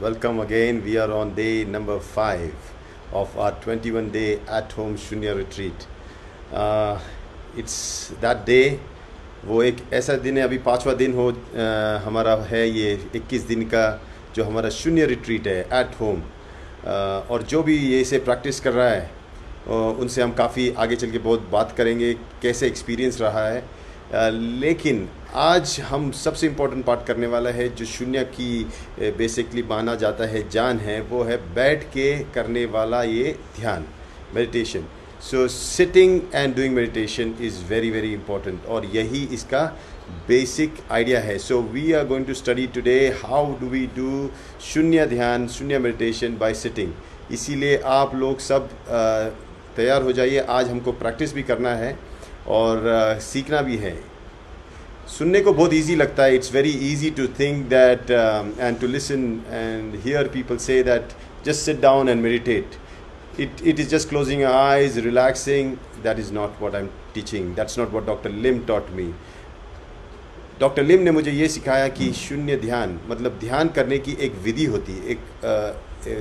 welcome again. We are on day number 5 of our 21-day at-home Shunya retreat. It's that day. वो एक ऐसा दिन है, अभी 5वां दिन हमारा है ये 21 दिन का जो हमारा शून्य रिट्रीट है एट होम। और जो भी ये इसे प्रैक्टिस कर रहा है उनसे हम काफ़ी आगे चल के बहुत बात करेंगे कैसे एक्सपीरियंस रहा है। लेकिन आज हम सबसे इम्पोर्टेंट पार्ट करने वाला है जो शून्य की बेसिकली माना जाता है जान है, वो है बैठ के करने वाला ये ध्यान, meditation. So sitting and doing meditation is very very important और यही इसका बेसिक आइडिया है। So we are going to study today how do we do shunya dhyan, शून्य मेडिटेशन बाय सिटिंग। इसीलिए आप लोग सब तैयार हो जाइए, आज हमको प्रैक्टिस भी करना है और सीखना भी है। सुनने को बहुत इजी लगता है, it's very easy to think that and to listen and hear people से that just sit down and meditate. It is just closing your eyes, relaxing. That is not what I'm teaching. That's not what Dr. Lim taught me. Doctor Lim ने मुझे ये सिखाया कि शून्य ध्यान मतलब ध्यान करने की एक विधि होती है, एक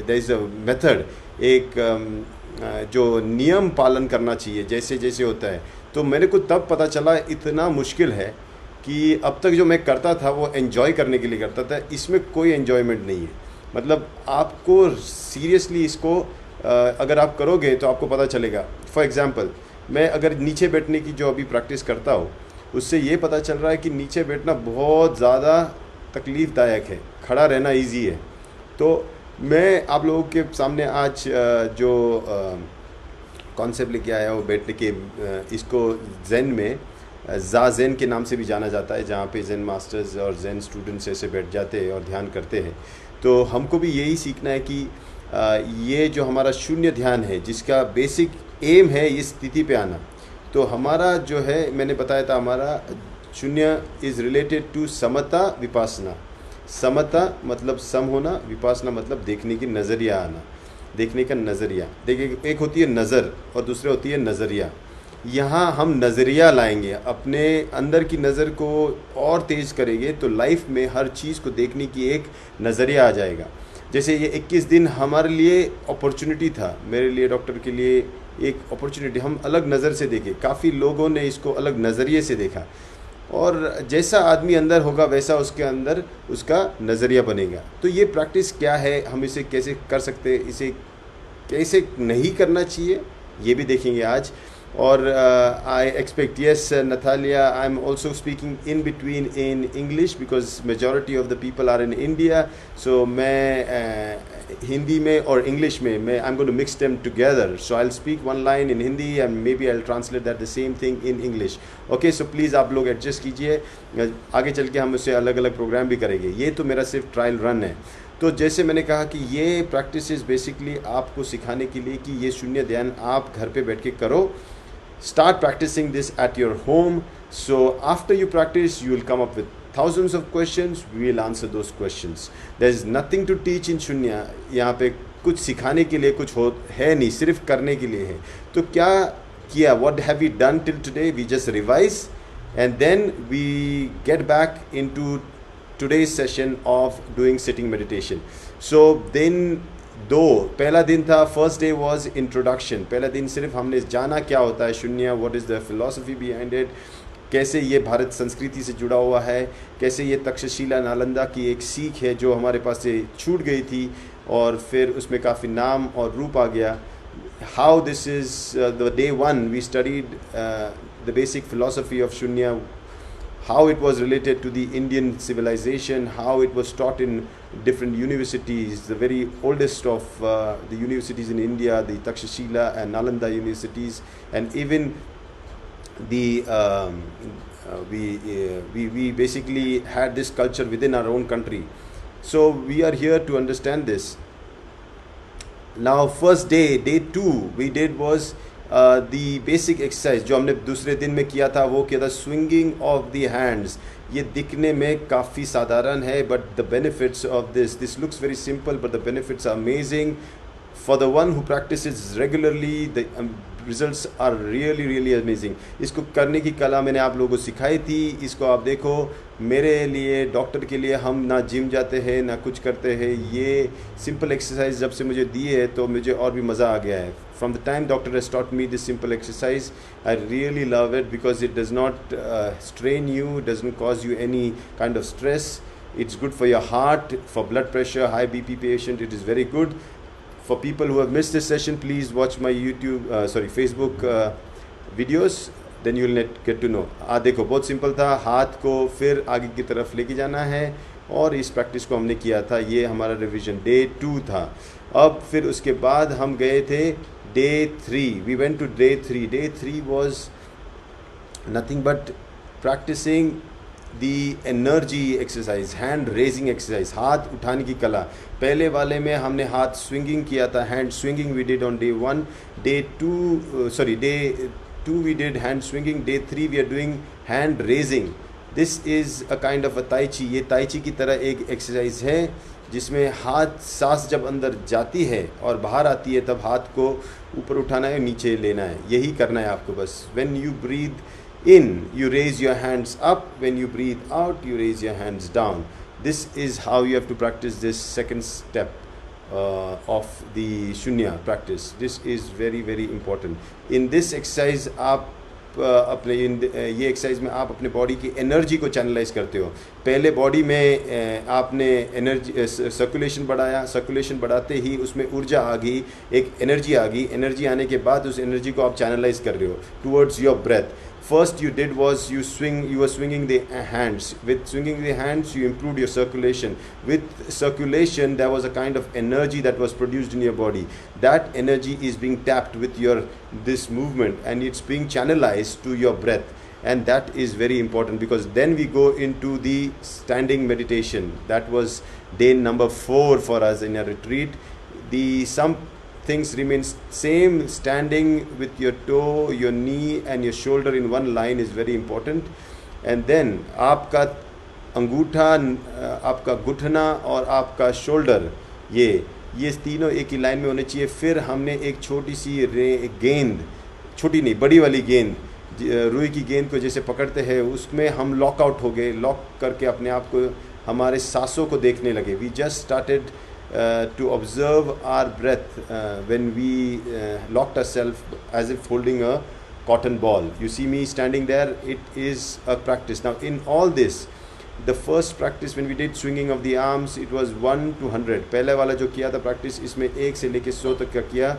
there is a method, एक जो नियम पालन करना चाहिए जैसे जैसे होता है। तो मेरे को तब पता चला इतना मुश्किल है कि अब तक जो मैं करता था वो एन्जॉय करने के लिए करता था, इसमें कोई एन्जॉयमेंट नहीं है। मतलब आपको सीरियसली इसको अगर आप करोगे तो आपको पता चलेगा। फॉर एग्ज़ाम्पल, मैं अगर नीचे बैठने की जो अभी प्रैक्टिस करता हूँ उससे ये पता चल रहा है कि नीचे बैठना बहुत ज़्यादा तकलीफ़दायक है, खड़ा रहना इजी है। तो मैं आप लोगों के सामने आज जो कॉन्सेप्ट लेके आया हूँ बैठने के, इसको ज़ेन में ज़ेन के नाम से भी जाना जाता है, जहाँ पे ज़ेन मास्टर्स और ज़ेन स्टूडेंट्स ऐसे बैठ जाते हैं और ध्यान करते हैं। तो हमको भी यही सीखना है कि ये जो हमारा शून्य ध्यान है जिसका बेसिक एम है इस स्थिति पे आना। तो हमारा जो है मैंने बताया था, हमारा शून्य इज़ रिलेटेड टू समता विपासना। समता मतलब सम होना, विपासना मतलब देखने की नज़रिया आना, देखने का नज़रिया। देखिए, एक होती है नज़र और दूसरी होती है नज़रिया। यहाँ हम नज़रिया लाएंगे, अपने अंदर की नज़र को और तेज़ करेंगे तो लाइफ में हर चीज़ को देखने की एक नज़रिया आ जाएगा। जैसे ये 21 दिन हमारे लिए अपॉर्चुनिटी था, मेरे लिए, डॉक्टर के लिए एक अपॉर्चुनिटी। हम अलग नज़र से देखे, काफ़ी लोगों ने इसको अलग नज़रिए से देखा और जैसा आदमी अंदर होगा वैसा उसके अंदर उसका नज़रिया बनेगा। तो ये प्रैक्टिस क्या है, हम इसे कैसे कर सकते हैं, इसे कैसे नहीं करना चाहिए, ये भी देखेंगे आज। और I expect yes Nathalia, I am also speaking in between in English because majority of the people are in India. So मैं हिंदी में और इंग्लिश में मैं I am going to mix them together. So I will speak one line in Hindi and maybe I will translate that the same thing in English. Okay, so please आप लोग adjust कीजिए, आगे चल के हम उससे अलग अलग प्रोग्राम भी करेंगे। ये तो मेरा सिर्फ ट्रायल रन है। तो जैसे मैंने कहा कि ये प्रैक्टिस बेसिकली आपको सिखाने के लिए कि ये शून्य ध्यान आप घर पे बैठ के करो। Start practicing this at your home. So after you practice, you will come up with thousands of questions. We will answer those questions. There is nothing to teach in Shunya. यहाँ पे कुछ सिखाने के लिए कुछ है नहीं, सिर्फ करने के लिए है। तो क्या किया? What have we done till today? We just revise and then we get back into today's session of doing sitting meditation. So then पहला दिन था, फर्स्ट डे वॉज इंट्रोडक्शन। पहला दिन सिर्फ हमने जाना क्या होता है शून्य, what is the philosophy behind it, कैसे ये भारत संस्कृति से जुड़ा हुआ है, कैसे ये तक्षशिला नालंदा की एक सीख है जो हमारे पास से छूट गई थी और फिर उसमें काफ़ी नाम और रूप आ गया। How this is the day 1 we studied the basic philosophy of shunya, how it was related to the Indian civilization, how it was taught in different universities, the very oldest of the universities in India, the Takshashila and Nalanda universities, and even the we basically had this culture within our own country. So we are here to understand this. Now first day, day 2 we did was the basic exercise जो हमने दूसरे दिन में किया था, वो किया था स्विंगिंग ऑफ द हैंड्स। ये दिखने में काफ़ी साधारण है but the benefits of this looks very simple but the benefits are amazing for the one who practises regularly. The results are really really amazing. इसको करने की कला मैंने आप लोगों को सिखाई थी। इसको आप देखो, मेरे लिए, डॉक्टर के लिए हम ना जिम जाते हैं ना कुछ करते हैं, ये सिंपल एक्सरसाइज जब से मुझे दी है तो मुझे और भी मज़ा आ गया है। From the time doctor has taught me this simple exercise, I really love it because it does not strain you, doesn't cause you any kind of stress. It's good for your heart, for blood pressure, high BP patient, it is very good. For people who have missed this session, please watch my Facebook videos, then you will get to know. देखो बहुत simple था, हाथ को फिर आगे की तरफ लेके जाना है और इस प्रैक्टिस को हमने किया था। ये हमारा रिवीजन डे 2 था। अब फिर उसके बाद हम गए थे day 3, we went to day 3। Day 3 was nothing but practising the energy exercise, hand raising exercise, हाथ उठाने की कला। पहले वाले में हमने हाथ स्विंगिंग किया था, hand swinging we did on day 1, day 2 we did hand swinging, day 3 we are doing hand raising. This is a kind of a tai chi. ये tai chi की तरह एक एक्सरसाइज है जिसमें हाथ, सांस जब अंदर जाती है और बाहर आती है तब हाथ को ऊपर उठाना है, नीचे लेना है, यही करना है आपको बस। when you breathe in you raise your hands up, when you breathe out you raise your hands down. This is how you have to practice this second step of the shunya practice. This is very very important. In this exercise आप ये exercise में आप अपने body की energy को channelise करते हो। पहले बॉडी में आपने एनर्जी सर्कुलेशन बढ़ाया, सर्कुलेशन बढ़ाते ही उसमें ऊर्जा आ गई, एक एनर्जी आ गई। एनर्जी आने के बाद उस एनर्जी को आप चैनलाइज कर रहे हो towards your breath. First you did was you were swinging the hands. With swinging the hands you improved your circulation. With circulation there was a kind of energy that was produced in your body. That energy is being tapped with this movement and it's being channelized to your breath. And that is very important because then we go into the standing meditation. That was day number 4 for us in a retreat. Some things remain same. Standing with your toe, your knee and your shoulder in one line is very important. And then आपका अंगूठा, आपका घुटना और आपका shoulder, ये तीनों एक ही line में होने चाहिए। फिर हमने एक छोटी सी गेंद, छोटी नहीं बड़ी वाली गेंद, रुई की गेंद को जैसे पकड़ते हैं उसमें हम लॉकआउट हो गए। लॉक करके अपने आप को, हमारे सांसों को देखने लगे। We just started to observe our breath when we locked ourselves as if holding a cotton ball. You see me standing there, it is a practice. Now in all this, the first practice when we did swinging of the arms, it was 1 to 100. पहले वाला जो किया था practice, इसमें 1 से लेकर 100 तक का किया।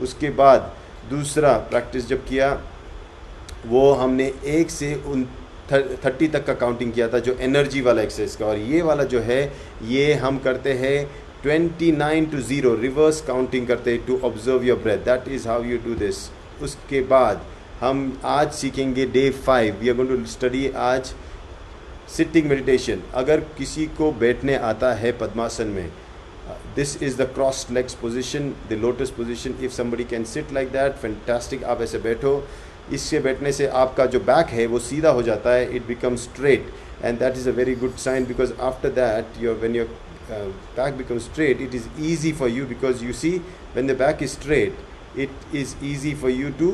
उसके बाद दूसरा प्रैक्टिस जब किया वो हमने 1 से 30 तक का काउंटिंग किया था, जो एनर्जी वाला एक्सरसाइज का। और ये वाला जो है ये हम करते हैं 29 to 0, रिवर्स काउंटिंग करते हैं to observe your breath. That is how you do this. उसके बाद हम आज सीखेंगे day 5, we are going to study आज सिटिंग मेडिटेशन। अगर किसी को बैठने आता है पद्मासन में, this is the crossed legs position, the lotus position. If somebody can sit like that, fantastic, आप ऐसे बैठो। इससे बैठने से आपका जो बैक है वो सीधा हो जाता है, it becomes straight, and that is a very good sign because after that when your back becomes straight, it is easy for you because you see when the back is straight, it is easy for you to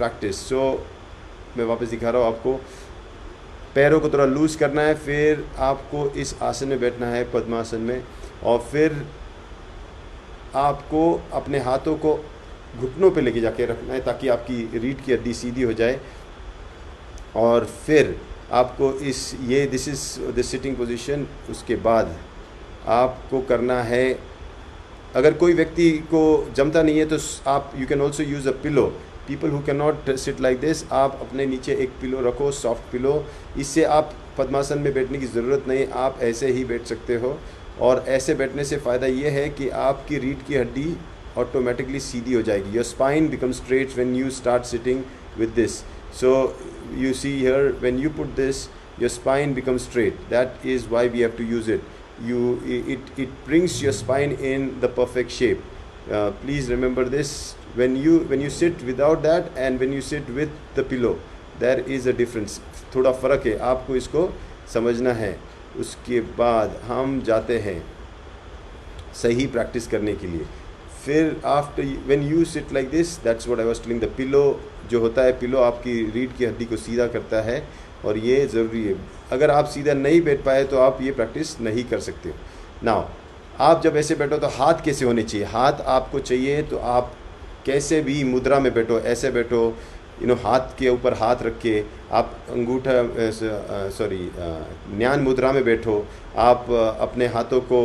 practice. So मैं वापस दिखा रहा हूँ आपको। पैरों को थोड़ा loose करना है, फिर आपको इस आसन में बैठना है पद्मासन में, और फिर आपको अपने हाथों को घुटनों पे लेके जाके रखना है ताकि आपकी रीढ़ की हड्डी सीधी हो जाए। और फिर आपको this is the sitting position. उसके बाद आपको करना है, अगर कोई व्यक्ति को जमता नहीं है तो आप you can also use a pillow. People who can not sit like this, आप अपने नीचे एक पिलो रखो, सॉफ्ट पिलो। इससे आप पद्मासन में बैठने की ज़रूरत नहीं, आप ऐसे ही बैठ सकते हो। और ऐसे बैठने से फ़ायदा ये है कि आपकी रीढ़ की हड्डी ऑटोमेटिकली सीधी हो जाएगी। Your spine become straight when you start sitting with this. So you see here when you put this, your spine become straight. That is why we have to use it. It brings your spine in the perfect shape. Please remember this. When you sit without that and when you sit with the pillow, there is a difference. थोड़ा फ़र्क है, आपको इसको समझना है। उसके बाद हम जाते हैं सही प्रैक्टिस करने के लिए। फिर after when you sit like this, that's what I was telling, the pillow जो होता है, पिलो आपकी रीढ़ की हड्डी को सीधा करता है और ये ज़रूरी है। अगर आप सीधा नहीं बैठ पाए तो आप ये प्रैक्टिस नहीं कर सकते। नाउ आप जब ऐसे बैठो तो हाथ कैसे होने चाहिए? हाथ आपको चाहिए तो आप कैसे भी मुद्रा में बैठो, ऐसे बैठो, हाथ के ऊपर हाथ रख के आप अंगूठा न्यान मुद्रा में बैठो। आप अपने हाथों को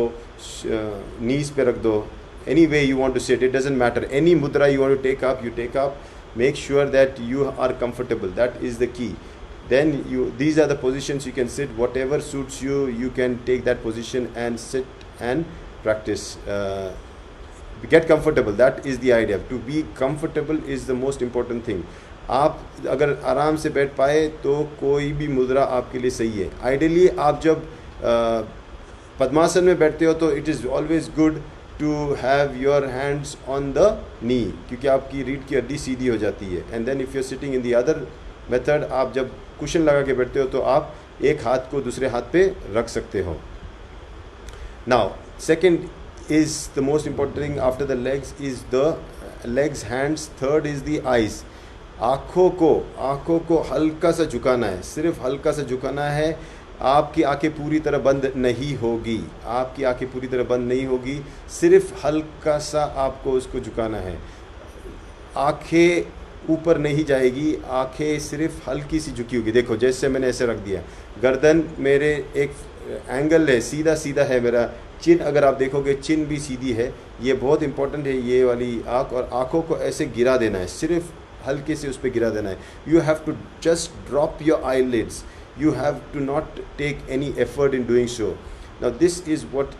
नीज पे रख दो। Any way you want to sit, it doesn't matter, any mudra you want to take up, you take up. Make sure that you are comfortable, that is the key. Then these are the positions you can sit, whatever suits you, you can take that position and sit and practice. Get comfortable, that is the idea. To be comfortable is the most important thing. आप अगर आराम से बैठ पाए तो कोई भी मुद्रा आपके लिए सही है। आइडियली आप जब पद्मासन में बैठते हो तो it is always good to have your hands on the knee, क्योंकि आपकी रीढ़ की हड्डी सीधी हो जाती है। And then if you are sitting in the other method, आप जब कुशन लगा के बैठते हो तो आप एक हाथ को दूसरे हाथ पे रख सकते हो। Now second is the most important thing after the legs is the legs, hands. Third is the eyes. आँखों को हल्का सा झुकाना है, सिर्फ हल्का सा झुकाना है। आपकी आंखें पूरी तरह बंद नहीं होगी, आपकी आंखें पूरी तरह बंद नहीं होगी, सिर्फ हल्का सा आपको उसको झुकाना है। आंखें ऊपर नहीं जाएगी, आंखें सिर्फ हल्की सी झुकी होगी। देखो जैसे मैंने ऐसे रख दिया, गर्दन मेरे एक एंगल है, सीधा सीधा है मेरा चिन। अगर आप देखोगे चिन भी सीधी है, ये बहुत इंपॉर्टेंट है ये वाली आँख। और आँखों को ऐसे गिरा देना है, सिर्फ हल्के से उस पर गिरा देना है। You have to just drop your eyelids. You have to not take any effort in doing so. Now this is what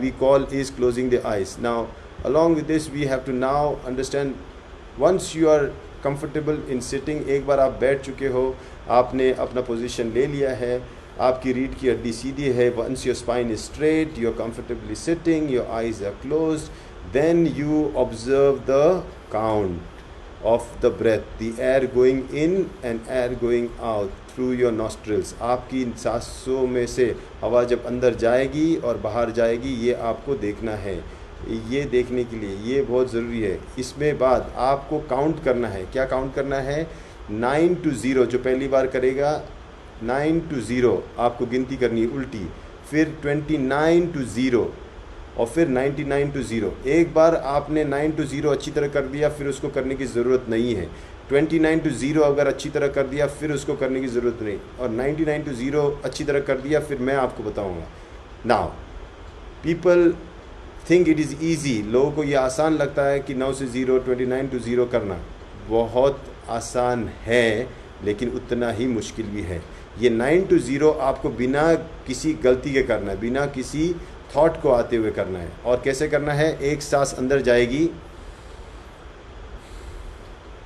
we call is closing the eyes. Now along with this we have to now understand, once you are comfortable in sitting, एक बार आप बैठ चुके हो, आपने अपना position ले लिया है, आपकी रीढ़ की हड्डी सीधी है, once your spine is straight, you are comfortably sitting, your eyes are closed, then you observe the count of the breath, the air going in and air going out through your nostrils. आपकी सांसों में से हवा जब अंदर जाएगी और बाहर जाएगी, ये आपको देखना है। ये देखने के लिए ये बहुत ज़रूरी है। इसमें बाद आपको काउंट करना है। क्या काउंट करना है? 9 to 0। जो पहली बार करेगा 9 to 0 आपको गिनती करनी है उल्टी, फिर 29 to 0 और फिर 99 to 0। एक बार आपने 9 to 0 अच्छी तरह कर दिया, फिर उसको करने की ज़रूरत नहीं है। 29 to 0 अगर अच्छी तरह कर दिया, फिर उसको करने की ज़रूरत नहीं। और 99 to 0 अच्छी तरह कर दिया, फिर मैं आपको बताऊंगा। Now people think it is easy, लोगों को ये आसान लगता है कि 9 से 0, 29 to 0 करना। बहुत आसान है, लेकिन उतना ही मुश्किल भी है। ये 9 to 0 आपको बिना किसी गलती के करना है, बिना किसी थॉट को आते हुए करना है। और कैसे करना है? एक सांस अंदर जाएगी,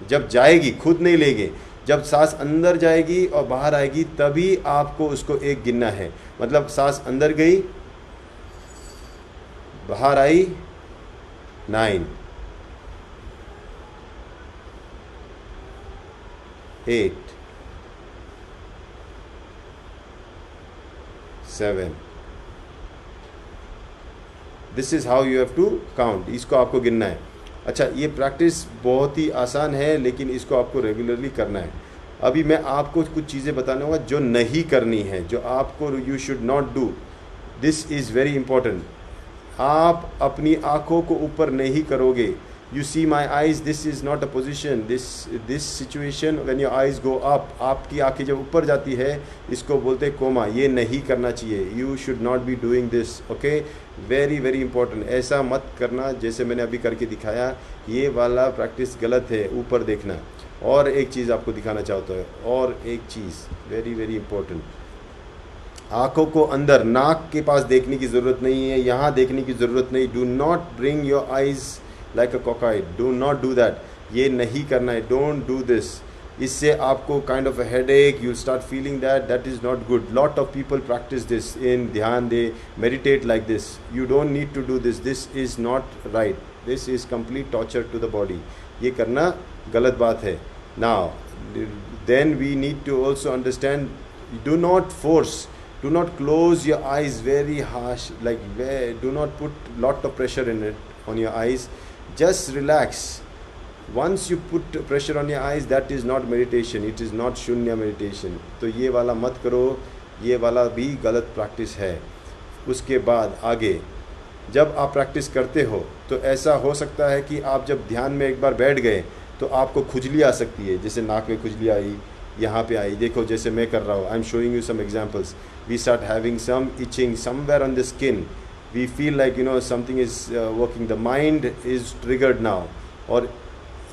जब जाएगी खुद नहीं लेंगे, जब सांस अंदर जाएगी और बाहर आएगी तभी आपको उसको एक गिनना है। मतलब सांस अंदर गई, बाहर आई, 9, 8, 7। This is how you have to count. इसको आपको गिनना है। अच्छा, ये प्रैक्टिस बहुत ही आसान है, लेकिन इसको आपको रेगुलरली करना है। अभी मैं आपको कुछ चीज़ें बताने होगा जो नहीं करनी है, जो आपको you should not do. This is very important. आप अपनी आँखों को ऊपर नहीं करोगे। You see my eyes, this is not a position. This situation when your eyes go up, आपकी आँखें जब ऊपर जाती है, इसको बोलते हैं कोमा। ये नहीं करना चाहिए। You should not be doing this. Okay, very very important. ऐसा मत करना जैसे मैंने अभी करके दिखाया। ये वाला प्रैक्टिस गलत है, ऊपर देखना। और एक चीज़ आपको दिखाना चाहता है, और एक चीज़ वेरी वेरी इंपॉर्टेंट। आँखों को अंदर, नाक के पास देखने की ज़रूरत नहीं है, यहाँ देखने की ज़रूरत नहीं। Do not bring your eyes like a cockeyed, do not do that. ये नहीं करना है, don't do this. इससे आपको kind of a headache, you'll start feeling that is not good. Lot of people practice this in dhyan, they meditate like this. You don't need to do this. This is not right. This is complete torture to the body. ये करना गलत बात है। Now then we need to also understand, do not force, do not close your eyes very harsh, like do not put lot of pressure in it on your eyes. just relax. Once you put pressure on your eyes, that is not meditation, it is not shunya meditation. तो ये वाला मत करो, ये वाला भी गलत practice है. उसके बाद आगे जब आप प्रैक्टिस करते हो तो ऐसा हो सकता है कि आप जब ध्यान में एक बार बैठ गए तो आपको खुजली आ सकती है, जैसे नाक में खुजली आई, यहाँ पे आई, देखो जैसे मैं कर रहा हूँ. I am showing you some examples. We start having some itching somewhere on the skin. We feel like something is working, the mind is triggered now. और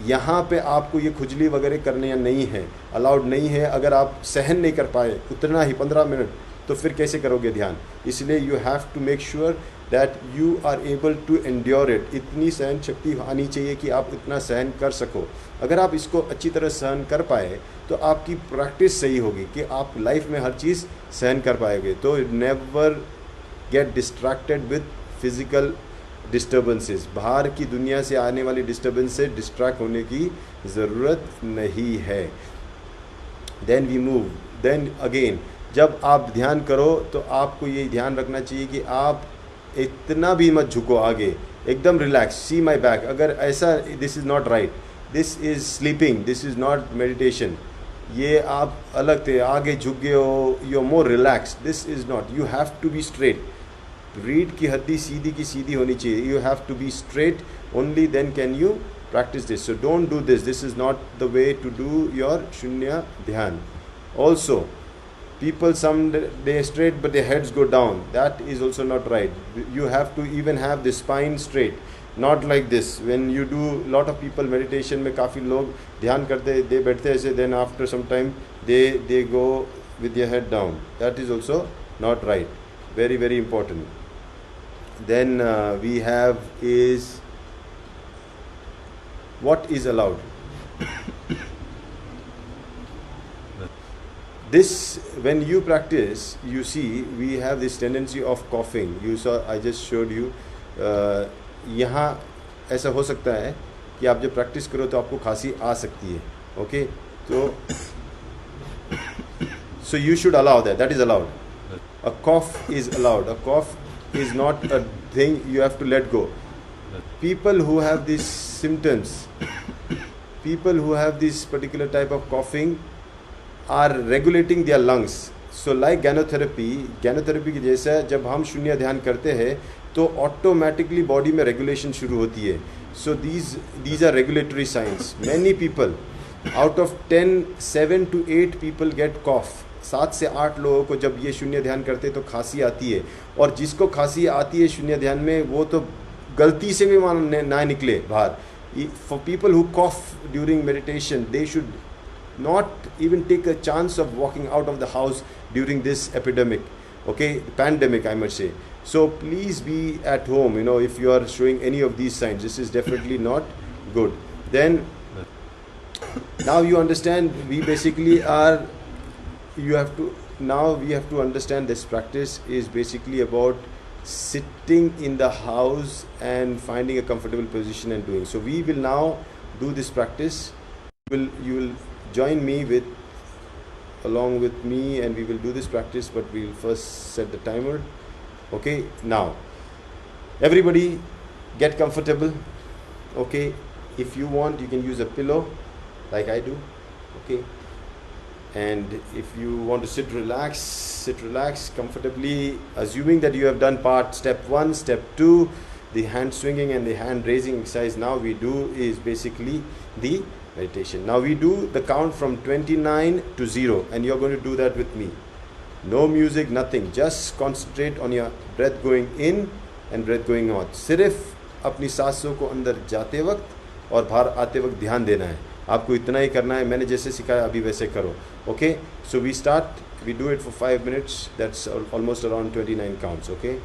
यहाँ पे आपको ये खुजली वगैरह करने नहीं है, अलाउड नहीं है. अगर आप सहन नहीं कर पाए उतना ही 15 मिनट, तो फिर कैसे करोगे ध्यान? इसलिए you have to make sure that you are able to endure it. इतनी सहन शक्ति आनी चाहिए कि आप इतना सहन कर सको. अगर आप इसको अच्छी तरह सहन कर पाए तो आपकी प्रैक्टिस सही होगी कि आप लाइफ में हर चीज़ सहन कर पाएंगे. तो never get distracted with physical disturbances. बाहर की दुनिया से आने वाली डिस्टर्बेंस से डिस्ट्रैक्ट होने की ज़रूरत नहीं है. Then we move. Then again जब आप ध्यान करो तो आपको ये ध्यान रखना चाहिए कि आप इतना भी मत झुको आगे, एकदम रिलैक्स. सी माई बैक. अगर ऐसा, this is not right, this is sleeping, this is not meditation. ये आप अलग थे, आगे झुक गए हो, you are more relax. This is not. You have to be straight. रीढ़ की हड्डी सीधी की सीधी होनी चाहिए. You have to be straight, only then can you practice this. So don't do this. This is not the way to do your shunya dhyan. Also, people some they straight but their heads go down. That is also not right. You have to even have the spine straight, not like this. When you do, lot of people meditation में काफ़ी लोग ध्यान करते, they बैठते ऐसे, then after some time they go with their head down. That is also not right. Very very important. Then we have is what is allowed. This, when you practice, you see we have this tendency of coughing. You saw, I just showed you. यहाँ ऐसा हो सकता है कि आप जब practice करो तो आपको खांसी आ सकती है. ओके, तो so you should allow that. That is allowed. A cough is allowed. A cough is not a thing you have to let go. People who have these symptoms, people who have this particular type of coughing are regulating their lungs. So like gynotherapy की जैसा जब हम शून्य ध्यान करते हैं तो automatically body में रेगुलेशन शुरू होती है. So these are regulatory signs. Many people, out of 10, 7 to 8 people get cough. 7 से 8 लोगों को जब ये शून्य ध्यान करते हैं तो खांसी आती है. और जिसको खांसी आती है शून्य ध्यान में, वो तो गलती से भी ना निकले बाहर. For people who cough during meditation, they should not even take a chance of walking out of the house during this epidemic, okay, pandemic I must say. So please be at home, if you are showing any of these signs. This is definitely not good. Then now you understand, we basically are, we have to understand this practice is basically about sitting in the house and finding a comfortable position and doing. So we will now do this practice. You will join me along with me, and we will do this practice, but we will first set the timer. Okay, now everybody get comfortable. Okay, if you want you can use a pillow like I do. Okay, and if you want to sit relax comfortably, assuming that you have done step 1, step 2, the hand swinging and the hand raising exercise. Now we do is basically the meditation. Now we do the count from 29 to 0, and you're going to do that with me. No music, nothing, just concentrate on your breath going in and breath going out. सिर्फ अपनी सांसों को अंदर जाते वक्त और बाहर आते वक्त ध्यान देना है. आपको इतना ही करना है. मैंने जैसे सिखाया अभी वैसे करो. Okay, so we do it for 5 minutes. That's almost around 29 counts. Okay.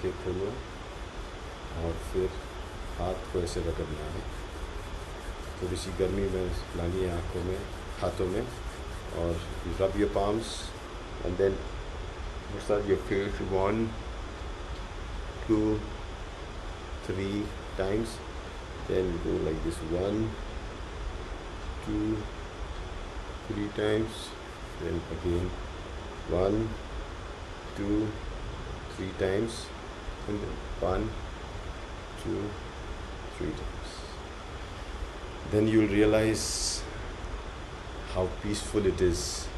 आंखें खोलो और फिर हाथ को ऐसे रगड़ना है। थोड़ी सी गर्मी में लानी है आँखों में, हाथों में, और rub your palms and then massage your face 1, 2, 3 times. Then go like this 1, 2, 3 times. Then again 1, 2, 3 times, and then 1, 2, 3 times. Then you'll realize how peaceful it is,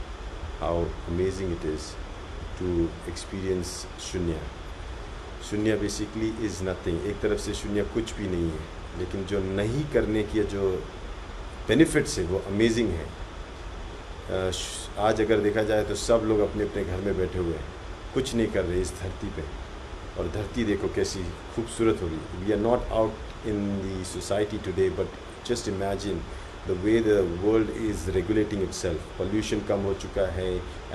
how amazing it is to experience शून्य। शून्य basically is nothing. एक तरफ से शून्य कुछ भी नहीं है, लेकिन जो नहीं करने की जो बेनिफिट्स है वो अमेजिंग है। आज अगर देखा जाए तो सब लोग अपने अपने घर में बैठे हुए हैं, कुछ नहीं कर रहे इस धरती पे, और धरती देखो कैसी खूबसूरत हो रही। We are not out in the society today, but just imagine the way the world is regulating itself. Pollution कम हो चुका है,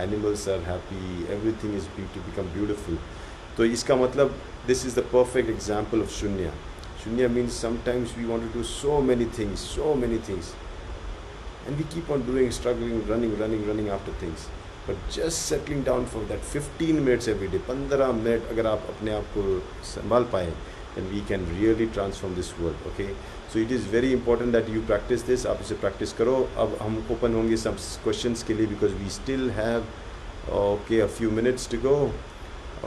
animals are happy, everything is to become beautiful. तो इसका मतलब this is the perfect example of shunya. Shunya means sometimes we want to do so many things, and we keep on doing, struggling, running after things. But just settling down for that 15 minutes every day, 15 minute अगर आप अपने आप को संभाल पाए, then we can really transform this world. Okay, so it is very important that you practice this. आप इसे practice करो। अब हम open होंगे some questions के लिए, because we still have a few minutes to go.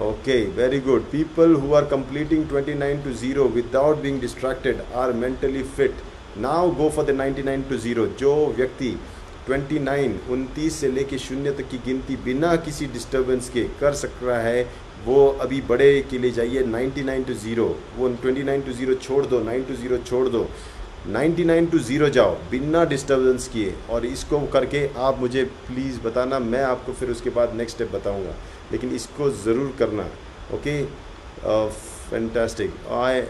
Okay, very good. People who are completing 29 to 0 without being distracted are mentally fit. Now go for the 99 to 0. जो व्यक्ति 29 से लेके 0 तक की गिनती बिना किसी डिस्टर्बेंस के कर सक रहा है, वो अभी बड़े के लिए जाइए 99 to 0। वो 29 to 0 छोड़ दो, 9 to 0 छोड़ दो, 99 to 0 जाओ बिना डिस्टर्बेंस किए। और इसको करके आप मुझे प्लीज़ बताना, मैं आपको फिर उसके बाद नेक्स्ट स्टेप बताऊंगा, लेकिन इसको ज़रूर करना। Okay, fantastic.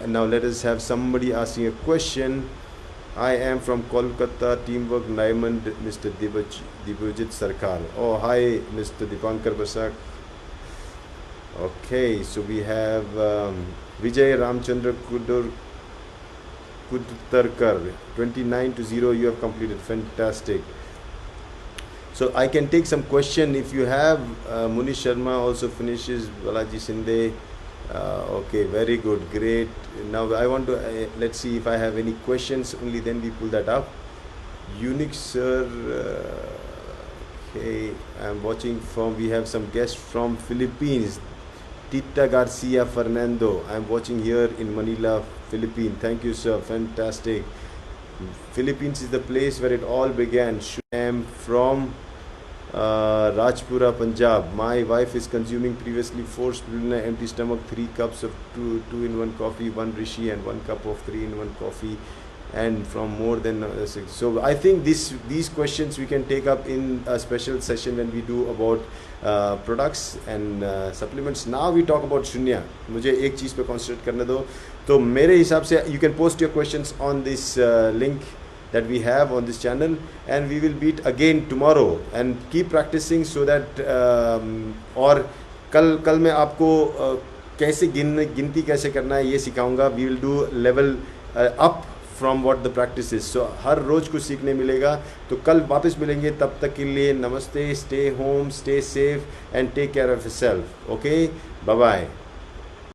Now let us have somebody asking a question. I am from Kolkata, Teamwork Diamond, Mr. Dibujit Sarkar. Oh, hi, Mr. Dipankar Basak. Okay, so we have Vijay Ramchandra Kudtarkar, 29 to 0 you have completed. Fantastic. So I can take some question if you have. Munish Sharma also finishes. Balaji Sinde. Okay, very good, great. Now I want to let's see if I have any questions, only then we pull that up. Unique sir, okay, I'm watching from, we have some guests from Philippines. Tita Garcia Fernando, I'm watching here in Manila, Philippines. Thank you sir, fantastic. Philippines is the place where it all began. I am from Rajpura, Punjab. My wife is consuming previously 4 spirulina, empty stomach, 3 cups of 2-in-1 coffee, 1 Rishi, and 1 cup of 3-in-1 coffee, and from more than 6. So I think these questions we can take up in a special session when we do about products and supplements. Now we talk about shunya. मुझे एक चीज़ पे concentrate करने दो। तो मेरे हिसाब से you can post your questions on this link that we have on this channel, and we will meet again tomorrow and keep practicing so that और कल मैं आपको कैसे गिनती कैसे करना है ये सिखाऊंगा। we will do level up from what the practice is. So हर रोज़ कुछ सीखने मिलेगा। तो कल वापस मिलेंगे, तब तक के लिए नमस्ते, stay home, stay safe and take care of yourself. Okay, bye bye.